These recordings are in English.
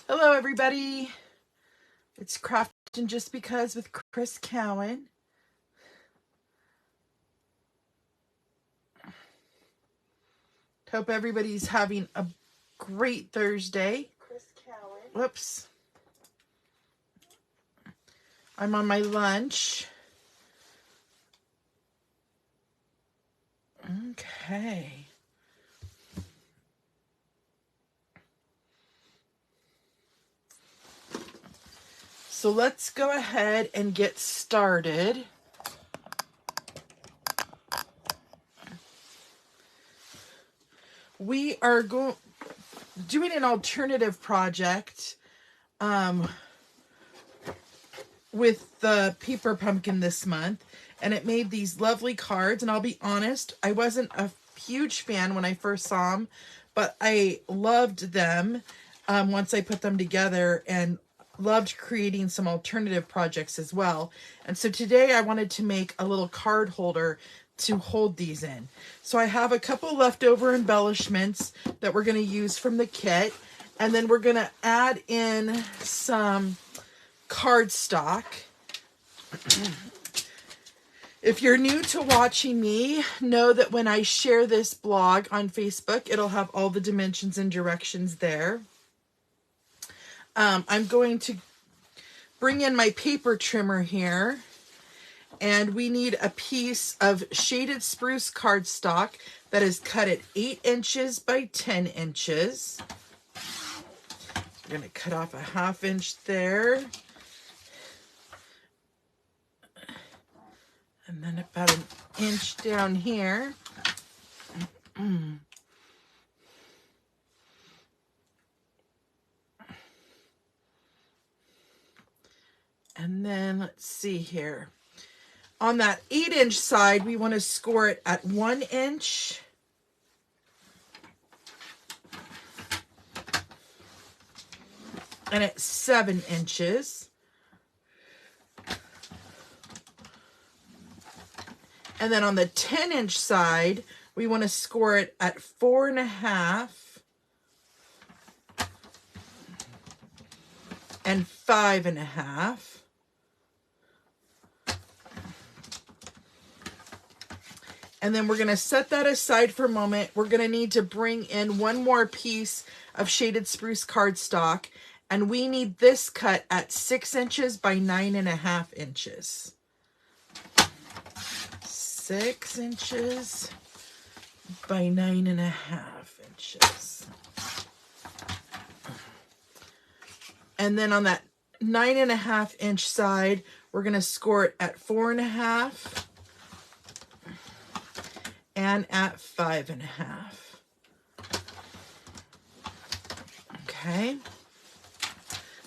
Hello, everybody. It's Crafting Just Because with Chris Cowan. Hope everybody's having a great Thursday. Chris Cowan. Whoops. I'm on my lunch. Okay. So let's go ahead and get started. We are doing an alternative project with the paper pumpkin this month, and it made these lovely cards. And I'll be honest, I wasn't a huge fan when I first saw them, but I loved them once I put them together, and loved creating some alternative projects as well. And so today I wanted to make a little card holder to hold these in. So I have a couple leftover embellishments that we're going to use from the kit, and then we're going to add in some cardstock. If you're new to watching me, know that when I share this blog on Facebook, it'll have all the dimensions and directions there. I'm going to bring in my paper trimmer here, and we need a piece of shaded spruce cardstock that is cut at 8 inches by 10 inches. We're going to cut off a 1/2 inch there. And then about 1 inch down here. And then let's see here. On that 8-inch side, we want to score it at 1 inch. And at 7 inches. And then on the 10-inch side, we want to score it at 4.5 and 5.5. And then we're going to set that aside for a moment. We're going to need to bring in one more piece of shaded spruce cardstock, and we need this cut at 6 inches by 9.5 inches. 6 inches by 9.5 inches. And then on that 9.5 inch side, we're going to score it at 4.5 and at 5.5. Okay.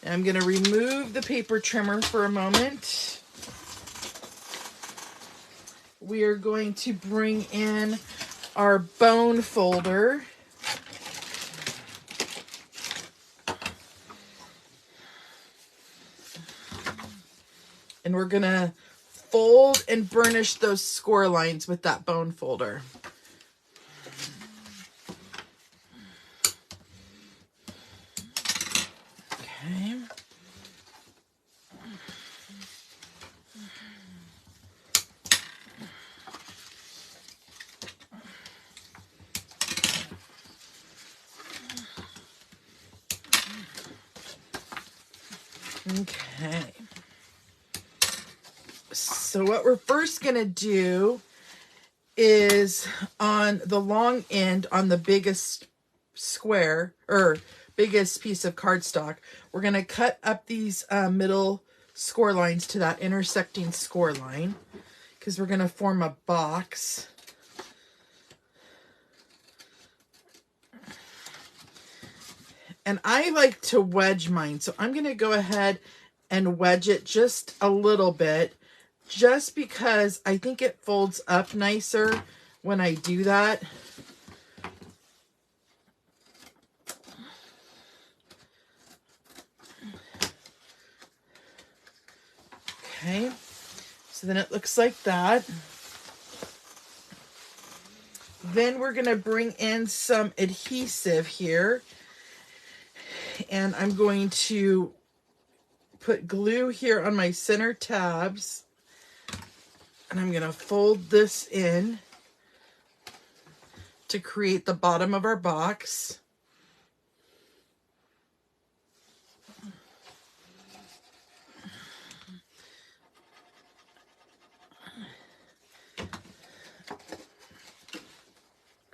And I'm going to remove the paper trimmer for a moment. We are going to bring in our bone folder. And we're going to fold and burnish those score lines with that bone folder. Okay. Okay. So what we're first going to do is on the long end, on the biggest square or biggest piece of cardstock, we're going to cut up these middle score lines to that intersecting score line, because we're going to form a box. And I like to wedge mine, so I'm going to go ahead and wedge it just a little bit, just because I think it folds up nicer when I do that. Okay, so then it looks like that. Then we're going to bring in some adhesive here. And I'm going to put glue here on my center tabs, and I'm going to fold this in to create the bottom of our box.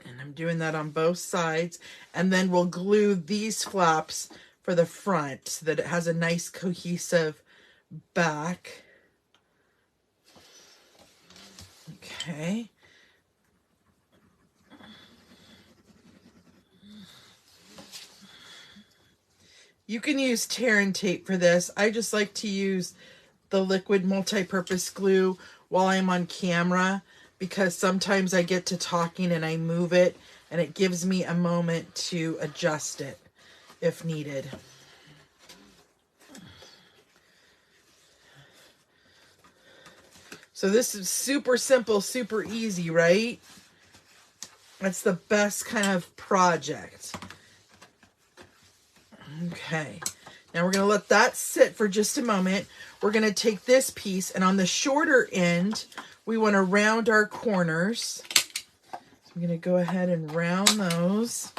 And I'm doing that on both sides, and then we'll glue these flaps for the front so that it has a nice cohesive back. Okay. You can use tear and tape for this. I just like to use the liquid multi-purpose glue while I'm on camera, because sometimes I get to talking and I move it, and it gives me a moment to adjust it if needed. So this is super simple, super easy, right? That's the best kind of project. Okay, now we're going to let that sit for just a moment. We're going to take this piece, and on the shorter end, we want to round our corners. So I'm going to go ahead and round those.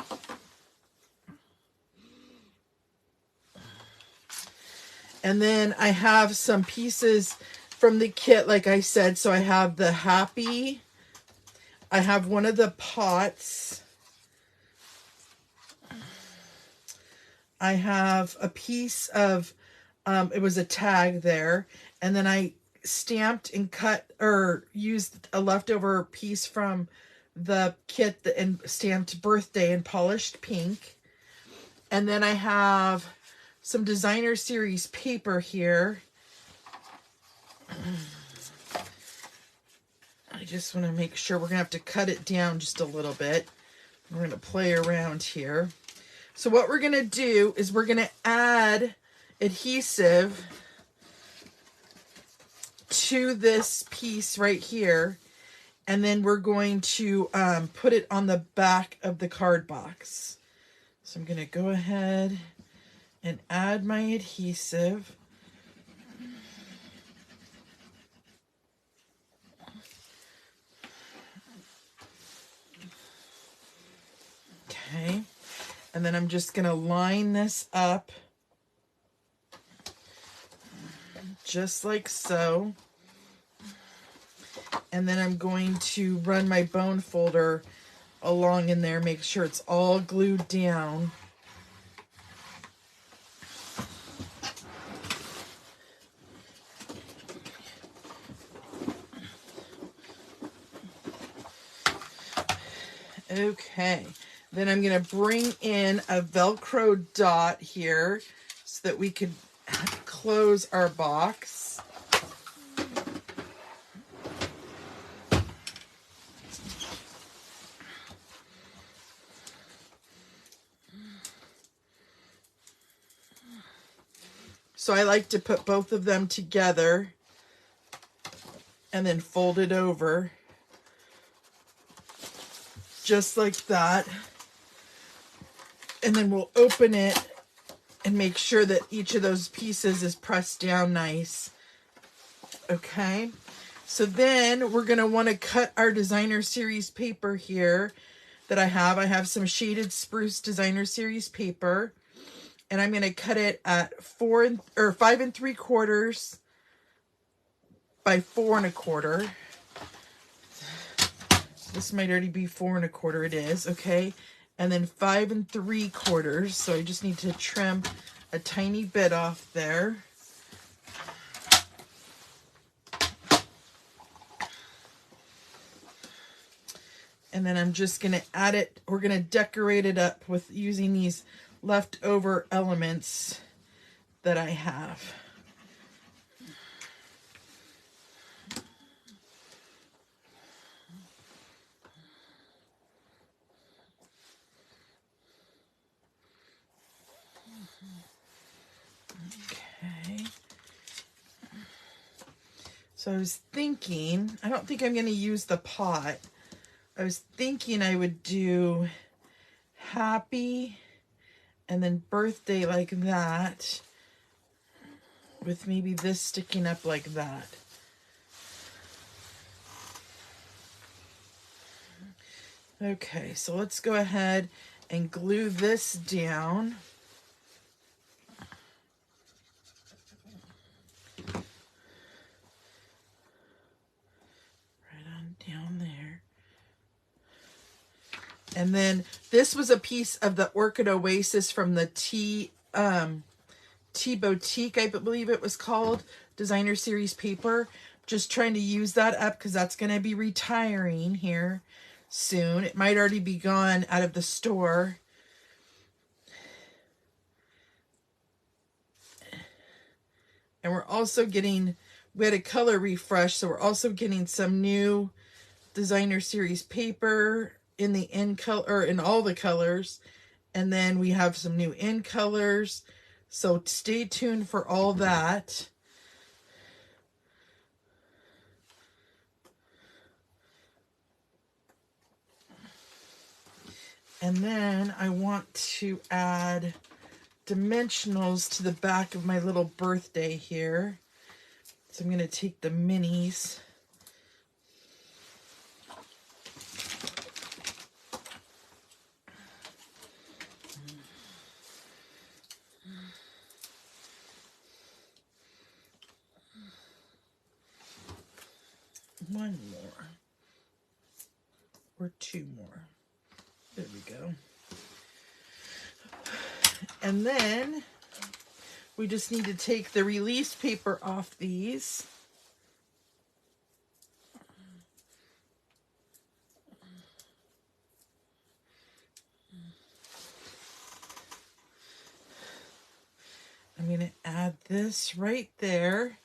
And then I have some pieces from the kit, like I said. So I have the Happy. I have one of the pots. I have a piece of, it was a tag there. And then I stamped and cut, or used a leftover piece from the kit and stamped birthday in polished pink. And then I have some designer series paper here. I just want to make sure we're going to have to cut it down just a little bit. We're going to play around here. So what we're going to do is we're going to add adhesive to this piece right here. And then we're going to put it on the back of the card box. So I'm going to go ahead and add my adhesive. Okay, and then I'm just going to line this up just like so. And then I'm going to run my bone folder along in there, make sure it's all glued down. Okay, then I'm going to bring in a Velcro dot here so that we could close our box. So I like to put both of them together and then fold it over just like that. And then we'll open it and make sure that each of those pieces is pressed down nice. Okay, so then we're going to want to cut our designer series paper here that I have. I have some shaded spruce designer series paper, and I'm going to cut it at 5 3/4 by 4 1/4. This might already be 4 1/4. It is. Okay, and then 5 3/4. So I just need to trim a tiny bit off there. And then I'm just going to add it. We're going to decorate it up with using these leftover elements that I have. Okay. So I was thinking, I don't think I'm going to use the pot. I was thinking I would do Happy And then birthday like that, with maybe this sticking up like that. Okay, so let's go ahead and glue this down. Right on down there. And then this was a piece of the Orchid Oasis from the Tea Boutique, I believe it was called, designer series paper. Just trying to use that up because that's going to be retiring here soon. It might already be gone out of the store. And we're also getting, we had a color refresh, so we're also getting some new designer series paper in the in color, or in all the colors. And then we have some new in colors. So stay tuned for all that. And then I want to add dimensionals to the back of my little birthday here. So I'm going to take the minis. One more. Or two more. There we go. And then we just need to take the release paper off these. I'm going to add this right there.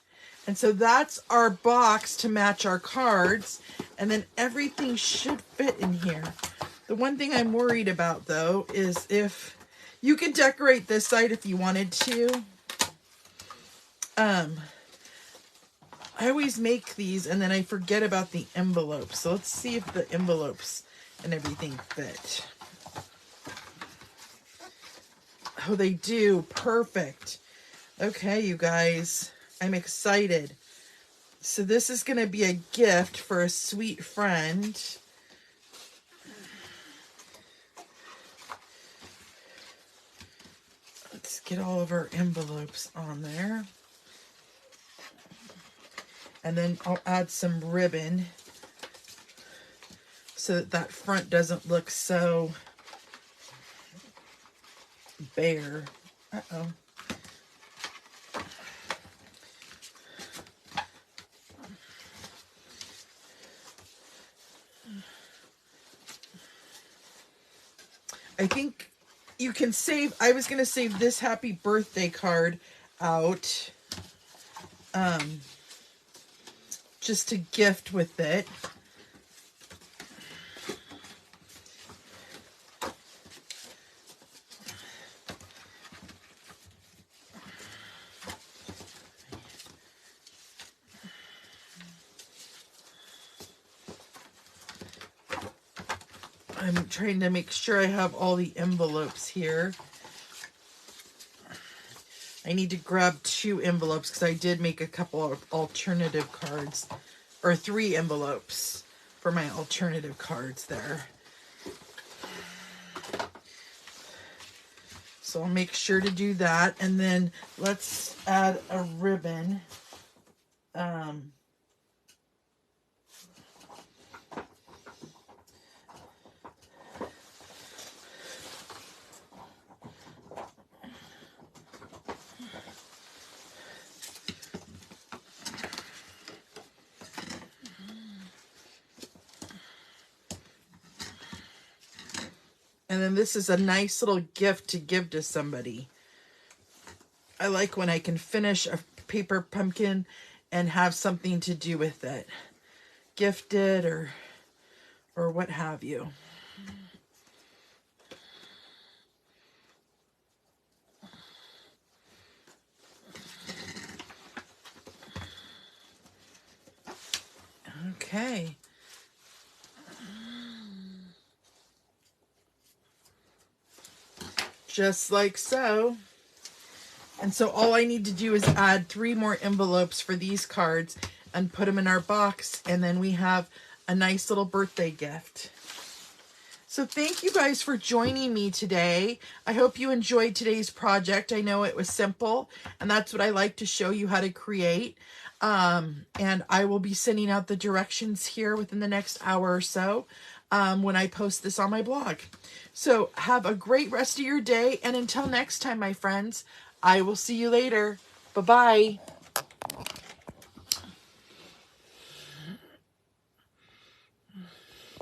And so that's our box to match our cards. And then everything should fit in here. The one thing I'm worried about, though, is if you could decorate this side if you wanted to. I always make these and then I forget about the envelopes. So let's see if the envelopes and everything fit. Oh, they do. Perfect. Okay, you guys. I'm excited. So this is going to be a gift for a sweet friend. Let's get all of our envelopes on there. And then I'll add some ribbon so that that front doesn't look so bare. Uh-oh. I think you can save, I was going to save this happy birthday card out just to gift with it. I'm trying to make sure I have all the envelopes here. I need to grab 2 envelopes because I did make a couple of alternative cards, or 3 envelopes for my alternative cards there. So I'll make sure to do that. And then let's add a ribbon. And then this is a nice little gift to give to somebody. I like when I can finish a paper pumpkin and have something to do with it. Gifted or what have you. Okay. just like so. And so all I need to do is add 3 more envelopes for these cards and put them in our box, and then we have a nice little birthday gift. So thank you guys for joining me today. I hope you enjoyed today's project. I know it was simple, and that's what I like to show you how to create. And I will be sending out the directions here within the next hour or so when I post this on my blog. So have a great rest of your day, and until next time, my friends, I will see you later. Bye-bye.